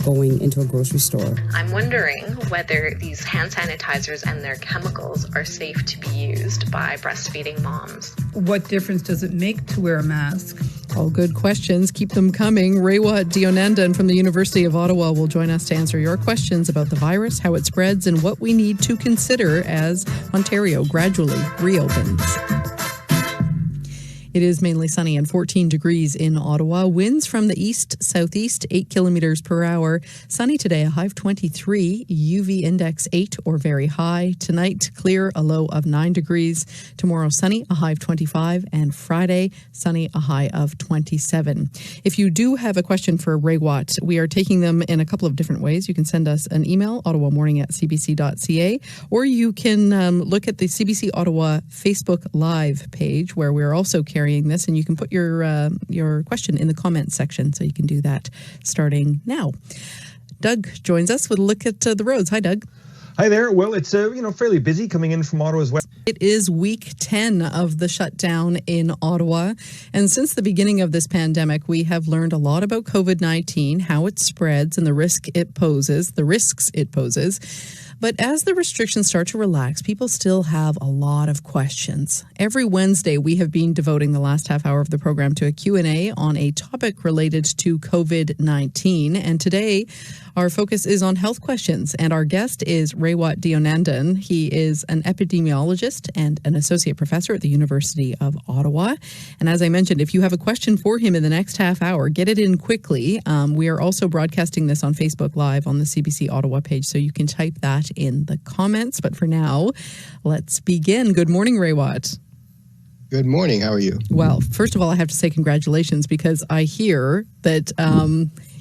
going into a grocery store. I'm wondering whether these hand sanitizers and their chemicals are safe to be used by breastfeeding moms. What difference does it make to wear a mask? All good questions. Keep them coming. Raywat Deonandan from the University of Ottawa will join us to answer your questions about the virus, how it spreads, and what we need to consider as Ontario gradually reopens. It is mainly sunny and 14 degrees in Ottawa. Winds from the east-southeast, 8 kilometers per hour. Sunny today, a high of 23. UV index 8 or very high. Tonight, clear, a low of 9 degrees. Tomorrow, sunny, a high of 25. And Friday, sunny, a high of 27. If you do have a question for Raywat, we are taking them in a couple of different ways. You can send us an email, ottawamorning@cbc.ca, or you can look at the CBC Ottawa Facebook Live page, where we're also carrying this, and you can put your question in the comments section, so you can do that starting now. Doug joins us with a look at the roads. Hi, Doug. Hi there. Well, it's fairly busy coming in from Ottawa as well. It is week 10 of the shutdown in Ottawa, and since the beginning of this pandemic, we have learned a lot about COVID-19, how it spreads, and the risks it poses. But as the restrictions start to relax, people still have a lot of questions. Every Wednesday, we have been devoting the last half hour of the program to a Q&A on a topic related to COVID-19. And today, our focus is on health questions. And our guest is Raywat Deonandan. He is an epidemiologist and an associate professor at the University of Ottawa. And as I mentioned, if you have a question for him in the next half hour, get it in quickly. We are also broadcasting this on Facebook Live on the CBC Ottawa page, so you can type that in the comments. But for now, let's begin. Good morning, Raywat. Good morning. How are you? Well, first of all, I have to say congratulations, because I hear that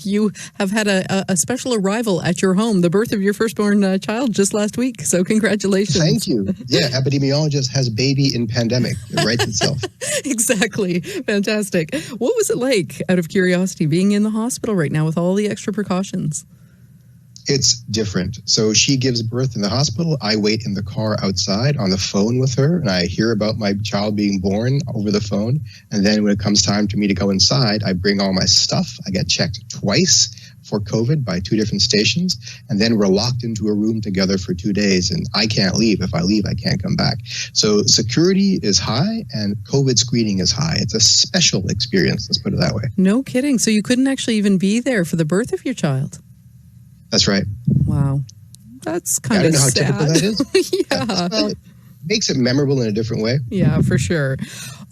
you have had a special arrival at your home, the birth of your firstborn child just last week. So congratulations. Thank you. Yeah, epidemiologist has baby in pandemic. It writes itself. Exactly. Fantastic. What was it like, out of curiosity, being in the hospital right now with all the extra precautions? It's different. So she gives birth in the hospital. I wait in the car outside on the phone with her, and I hear about my child being born over the phone. And then when it comes time for me to go inside, I bring all my stuff. I get checked twice for COVID by 2 different stations. And then we're locked into a room together for 2 days, and I can't leave. If I leave, I can't come back. So security is high and COVID screening is high. It's a special experience, let's put it that way. No kidding. So you couldn't actually even be there for the birth of your child? That's right. Wow. That's kind of sad. I don't know how typical that is. Yeah. Well, it makes it memorable in a different way. Yeah, for sure.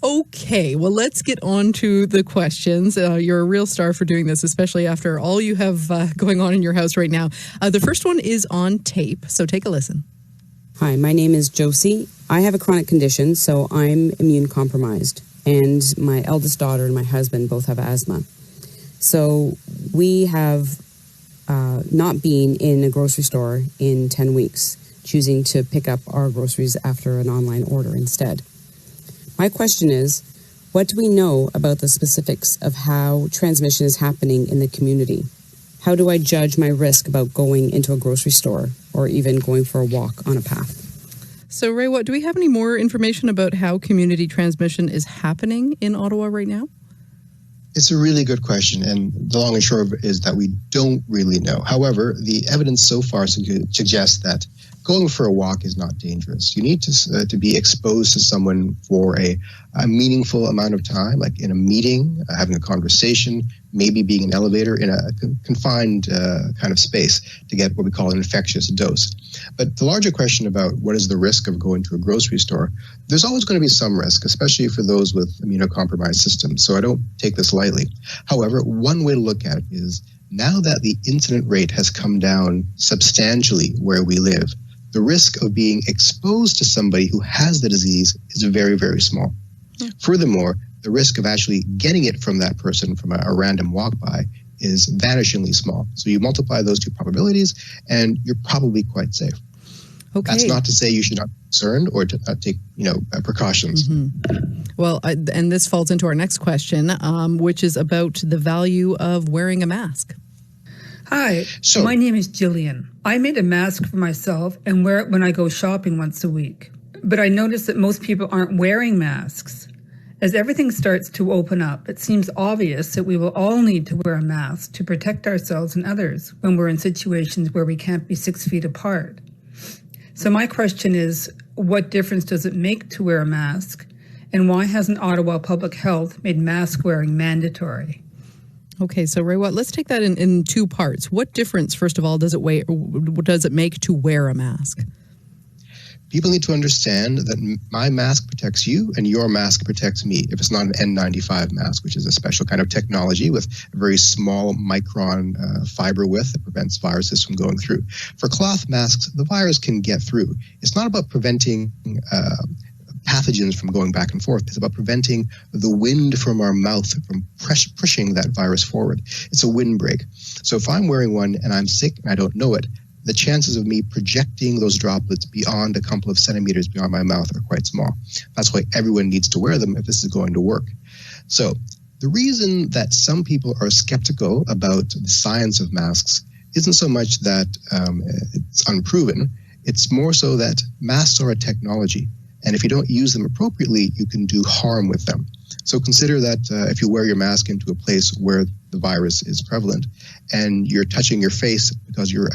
Okay, well, let's get on to the questions. You're a real star for doing this, especially after all you have going on in your house right now. The first one is on tape, so take a listen. Hi, my name is Josie. I have a chronic condition, so I'm immune compromised. And my eldest daughter and my husband both have asthma. So we have not been in a grocery store in 10 weeks, choosing to pick up our groceries after an online order instead. My question is, what do we know about the specifics of how transmission is happening in the community? How do I judge my risk about going into a grocery store or even going for a walk on a path? So, Raywat, do we have any more information about how community transmission is happening in Ottawa right now? It's a really good question, and the long and short of it is that we don't really know. However, the evidence so far suggests that going for a walk is not dangerous. You need to be exposed to someone for a meaningful amount of time, like in a meeting, having a conversation, maybe being in an elevator in a confined kind of space to get what we call an infectious dose. But the larger question about what is the risk of going to a grocery store, there's always going to be some risk, especially for those with immunocompromised systems. So I don't take this lightly. However, one way to look at it is now that the incident rate has come down substantially where we live, the risk of being exposed to somebody who has the disease is very, very small. Yeah. Furthermore, the risk of actually getting it from that person from a random walk-by is vanishingly small. So you multiply those two probabilities, and you're probably quite safe. Okay. That's not to say you should not be concerned or to not take, precautions. Mm-hmm. Well, and this falls into our next question, which is about the value of wearing a mask. Hi, my name is Jillian. I made a mask for myself and wear it when I go shopping once a week. But I noticed that most people aren't wearing masks. As everything starts to open up, it seems obvious that we will all need to wear a mask to protect ourselves and others when we're in situations where we can't be 6 feet apart. So my question is, what difference does it make to wear a mask? And why hasn't Ottawa Public Health made mask wearing mandatory? Okay, so Raywat, let's take that in two parts. What difference, first of all, does it make to wear a mask? People need to understand that my mask protects you and your mask protects me if it's not an N95 mask, which is a special kind of technology with a very small micron fiber width that prevents viruses from going through. For cloth masks, the virus can get through. It's not about preventing pathogens from going back and forth. It's about preventing the wind from our mouth from pushing that virus forward. It's a windbreak. So if I'm wearing one and I'm sick and I don't know it, the chances of me projecting those droplets beyond a couple of centimeters beyond my mouth are quite small. That's why everyone needs to wear them if this is going to work. So the reason that some people are skeptical about the science of masks isn't so much that it's unproven. It's more so that masks are a technology. And if you don't use them appropriately, you can do harm with them. So consider that if you wear your mask into a place where the virus is prevalent and you're touching your face because you're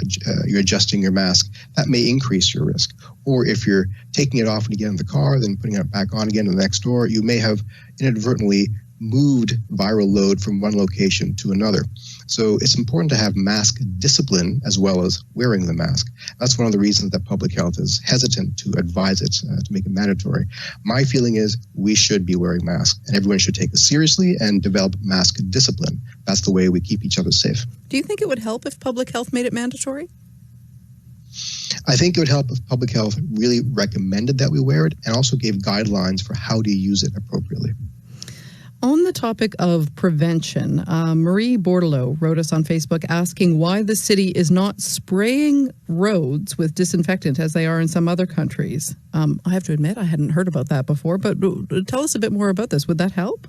adjusting your mask, that may increase your risk. Or if you're taking it off when you get in the car, then putting it back on again in the next door, you may have inadvertently moved viral load from one location to another. So it's important to have mask discipline as well as wearing the mask. That's one of the reasons that public health is hesitant to advise it, to make it mandatory. My feeling is we should be wearing masks and everyone should take it seriously and develop mask discipline. That's the way we keep each other safe. Do you think it would help if public health made it mandatory? I think it would help if public health really recommended that we wear it and also gave guidelines for how to use it appropriately. On the topic of prevention, Marie Bordelot wrote us on Facebook asking why the city is not spraying roads with disinfectant as they are in some other countries. I have to admit, I hadn't heard about that before, but tell us a bit more about this. Would that help?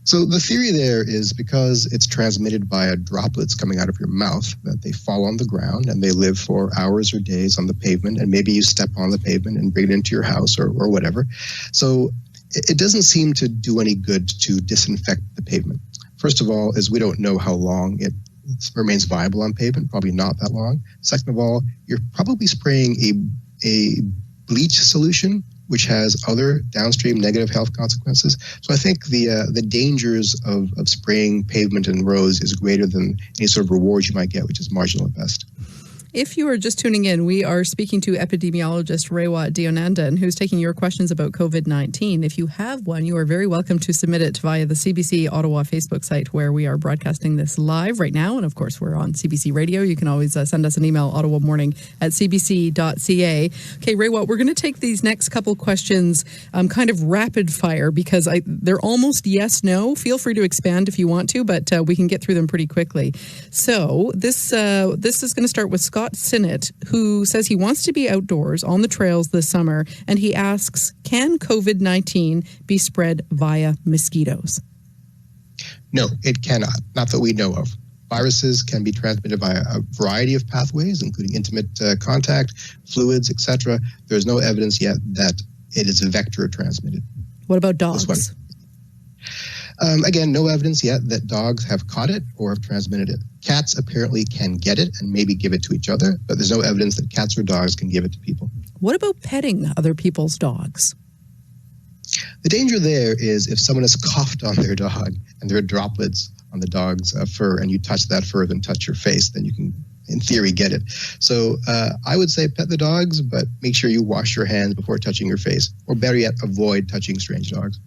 So the theory there is because it's transmitted via droplets coming out of your mouth, that they fall on the ground and they live for hours or days on the pavement, and maybe you step on the pavement and bring it into your house or whatever. So it doesn't seem to do any good to disinfect the pavement. First of all, is we don't know how long it remains viable on pavement, probably not that long. Second of all, you're probably spraying a bleach solution, which has other downstream negative health consequences. So I think the dangers of spraying pavement and roads is greater than any sort of reward you might get, which is marginal at best. If you are just tuning in, we are speaking to epidemiologist Raywat Deonandan, who's taking your questions about COVID-19. If you have one, you are very welcome to submit it via the CBC Ottawa Facebook site, where we are broadcasting this live right now. And of course, we're on CBC Radio. You can always send us an email, ottawamorning@cbc.ca. Okay, Raywat, we're going to take these next couple questions kind of rapid fire because they're almost yes, no. Feel free to expand if you want to, but we can get through them pretty quickly. So this is going to start with Scott Sinnott, who says he wants to be outdoors on the trails this summer, and he asks, can COVID-19 be spread via mosquitoes? No, it cannot, not that we know of. Viruses can be transmitted via a variety of pathways, including intimate contact, fluids, etc. There's no evidence yet that it is vector transmitted. What about dogs? Again, no evidence yet that dogs have caught it or have transmitted it. Cats apparently can get it and maybe give it to each other, but there's no evidence that cats or dogs can give it to people. What about petting other people's dogs? The danger there is if someone has coughed on their dog and there are droplets on the dog's fur and you touch that fur and touch your face, then you can, in theory, get it. So I would say pet the dogs, but make sure you wash your hands before touching your face, or better yet, avoid touching strange dogs.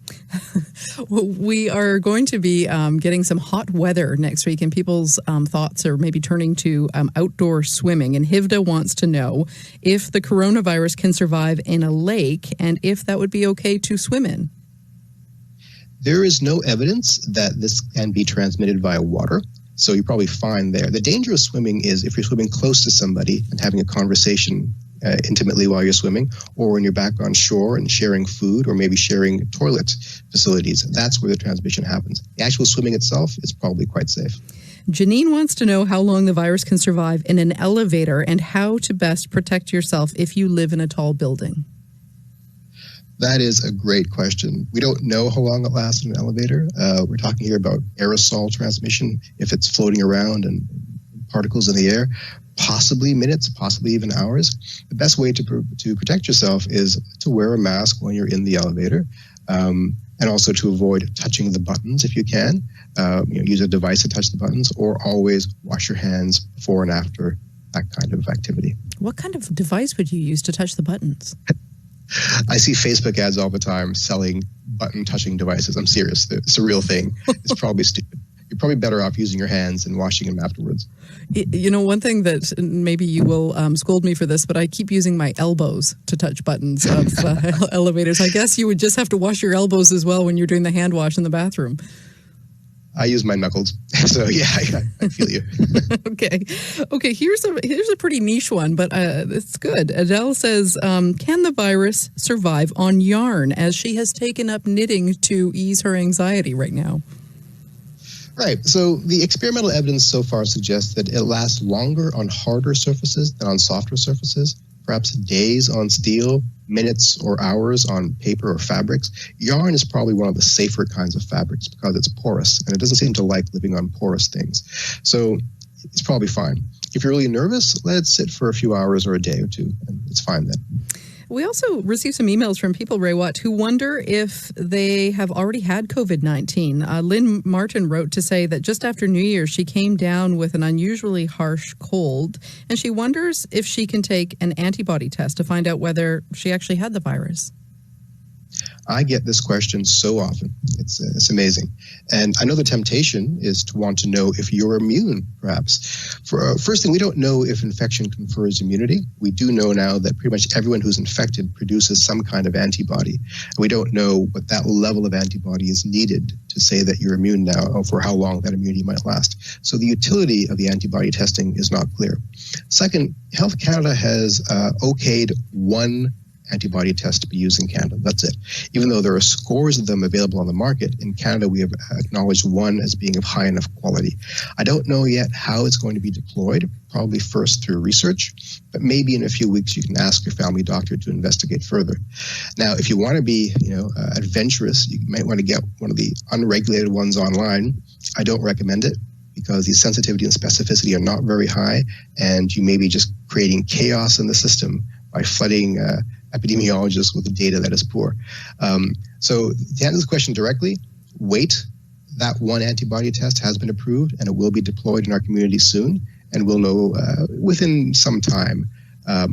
Well, we are going to be getting some hot weather next week, and people's thoughts are maybe turning to outdoor swimming. And Hivda wants to know if the coronavirus can survive in a lake and if that would be okay to swim in. There is no evidence that this can be transmitted via water. So you're probably fine there. The danger of swimming is if you're swimming close to somebody and having a conversation intimately while you're swimming, or when you're back on shore and sharing food or maybe sharing toilet facilities. That's where the transmission happens. The actual swimming itself is probably quite safe. Janine wants to know how long the virus can survive in an elevator and how to best protect yourself if you live in a tall building. That is a great question. We don't know how long it lasts in an elevator. We're talking here about aerosol transmission. If it's floating around and particles in the air, possibly minutes, possibly even hours. The best way to protect yourself is to wear a mask when you're in the elevator, and also to avoid touching the buttons if you can. Use a device to touch the buttons, or always wash your hands before and after that kind of activity. What kind of device would you use to touch the buttons? I see Facebook ads all the time selling button-touching devices. I'm serious. It's a real thing. It's probably stupid. You're probably better off using your hands and washing them afterwards. One thing that maybe you will scold me for this, but I keep using my elbows to touch buttons of elevators. I guess you would just have to wash your elbows as well when you're doing the hand wash in the bathroom. I use my knuckles, so yeah, I feel you. Okay. Here's a pretty niche one, but it's good. Adele says, "Can the virus survive on yarn?" As she has taken up knitting to ease her anxiety right now. Right. So the experimental evidence so far suggests that it lasts longer on harder surfaces than on softer surfaces. Perhaps days on steel, minutes or hours on paper or fabrics. Yarn is probably one of the safer kinds of fabrics because it's porous, and it doesn't seem to like living on porous things. So it's probably fine. If you're really nervous, let it sit for a few hours or a day or two, and it's fine then. We also received some emails from people, Raywat, who wonder if they have already had COVID-19. Lynn Martin wrote to say that just after New Year, she came down with an unusually harsh cold, and she wonders if she can take an antibody test to find out whether she actually had the virus. I get this question so often. It's amazing. And I know the temptation is to want to know if you're immune, perhaps. First thing, we don't know if infection confers immunity. We do know now that pretty much everyone who's infected produces some kind of antibody. And we don't know what that level of antibody is needed to say that you're immune now, or for how long that immunity might last. So the utility of the antibody testing is not clear. Second, Health Canada has okayed one antibody test to be used in Canada. That's it. Even though there are scores of them available on the market, in Canada we have acknowledged one as being of high enough quality. I don't know yet how it's going to be deployed, probably first through research, but maybe in a few weeks you can ask your family doctor to investigate further. Now, if you want to be adventurous, you might want to get one of the unregulated ones online. I don't recommend it, because the sensitivity and specificity are not very high, and you may be just creating chaos in the system by flooding epidemiologists with the data that is poor. So to answer this question directly, wait. That one antibody test has been approved, and it will be deployed in our community soon, and we'll know within some time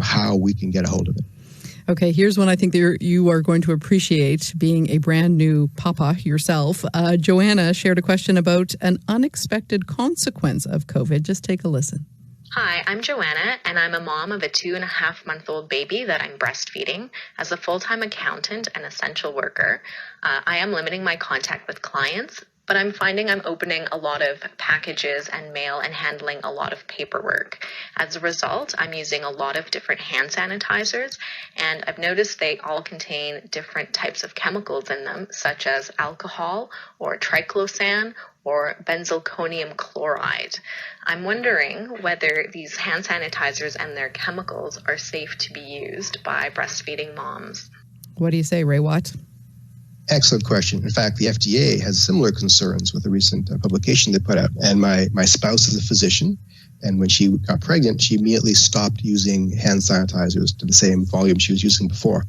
how we can get a hold of it. Okay, here's one I think that you are going to appreciate, being a brand new papa yourself. Joanna shared a question about an unexpected consequence of COVID. Just take a listen. Hi, I'm Joanna, and I'm a mom of a 2.5-month-old baby that I'm breastfeeding. As a full-time accountant and essential worker, I am limiting my contact with clients, but I'm finding I'm opening a lot of packages and mail and handling a lot of paperwork. As a result, I'm using a lot of different hand sanitizers, and I've noticed they all contain different types of chemicals in them, such as alcohol or triclosan or benzalkonium chloride. I'm wondering whether these hand sanitizers and their chemicals are safe to be used by breastfeeding moms. What do you say, Raywat? Excellent question. In fact, the FDA has similar concerns with a recent publication they put out. And my spouse is a physician, and when she got pregnant, she immediately stopped using hand sanitizers to the same volume she was using before.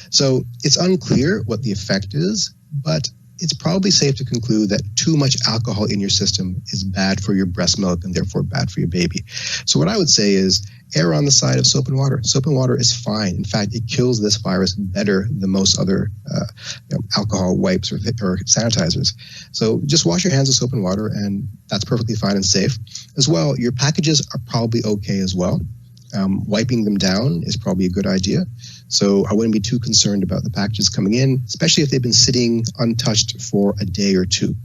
So it's unclear what the effect is, but it's probably safe to conclude that too much alcohol in your system is bad for your breast milk and therefore bad for your baby. So what I would say is err on the side of soap and water. Soap and water is fine. In fact, it kills this virus better than most other alcohol wipes or sanitizers. So just wash your hands with soap and water, and that's perfectly fine and safe. As well, your packages are probably okay as well. Wiping them down is probably a good idea. So I wouldn't be too concerned about the packages coming in, especially if they've been sitting untouched for a day or two.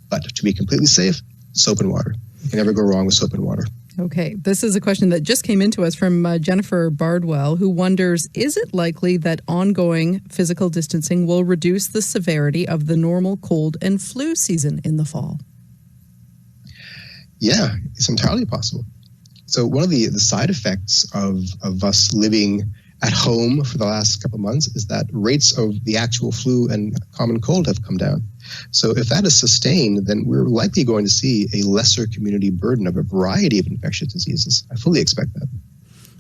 But to be completely safe, soap and water. You can never go wrong with soap and water. Okay, this is a question that just came into us from Jennifer Bardwell, who wonders, is it likely that ongoing physical distancing will reduce the severity of the normal cold and flu season in the fall? Yeah, it's entirely possible. So one of the side effects of us living at home for the last couple of months is that rates of the actual flu and common cold have come down. So if that is sustained, then we're likely going to see a lesser community burden of a variety of infectious diseases. I fully expect that.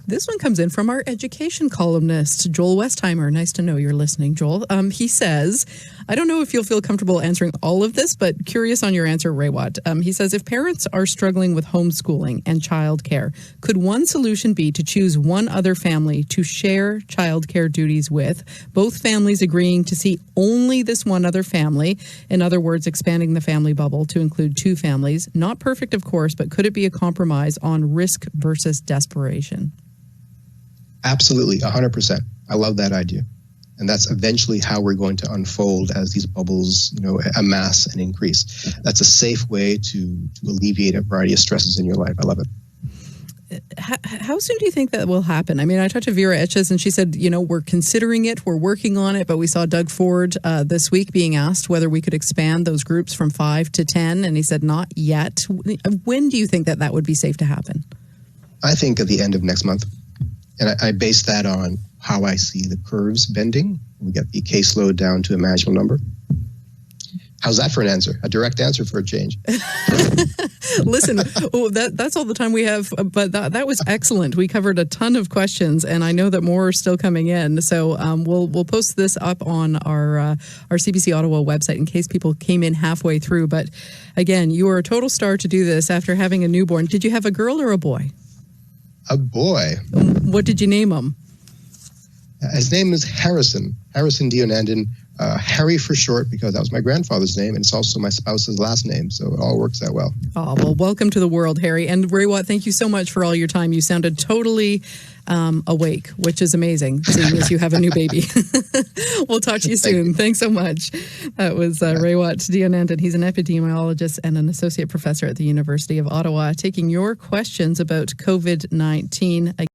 This one comes in from our education columnist, Joel Westheimer. Nice to know you're listening, Joel. He says, I don't know if you'll feel comfortable answering all of this, but curious on your answer, Raywat. He says, if parents are struggling with homeschooling and childcare, could one solution be to choose one other family to share childcare duties with, both families agreeing to see only this one other family? In other words, expanding the family bubble to include two families. Not perfect, of course, but could it be a compromise on risk versus desperation? Absolutely, 100%. I love that idea. And that's eventually how we're going to unfold as these bubbles, amass and increase. That's a safe way to alleviate a variety of stresses in your life. I love it. How soon do you think that will happen? I mean, I talked to Vera Etches and she said, we're considering it, we're working on it, but we saw Doug Ford this week being asked whether we could expand those groups from 5 to 10, and he said not yet. When do you think that would be safe to happen? I think at the end of next month. And I base that on how I see the curves bending. We get the caseload down to a manageable number. How's that for an answer? A direct answer for a change. Listen, that's all the time we have, but that was excellent. We covered a ton of questions, and I know that more are still coming in. So we'll post this up on our CBC Ottawa website in case people came in halfway through. But again, you are a total star to do this after having a newborn. Did you have a girl or a boy? A boy. What did you name him? His name is Harrison Deonandan. Harry for short, because that was my grandfather's name, and it's also my spouse's last name, so it all works out well. Oh, well, welcome to the world, Harry. And Raywat, thank you so much for all your time. You sounded totally awake, which is amazing, seeing as you have a new baby. We'll talk to you soon. Thanks so much. That was Raywat Deonandan. He's an epidemiologist and an associate professor at the University of Ottawa, taking your questions about COVID-19.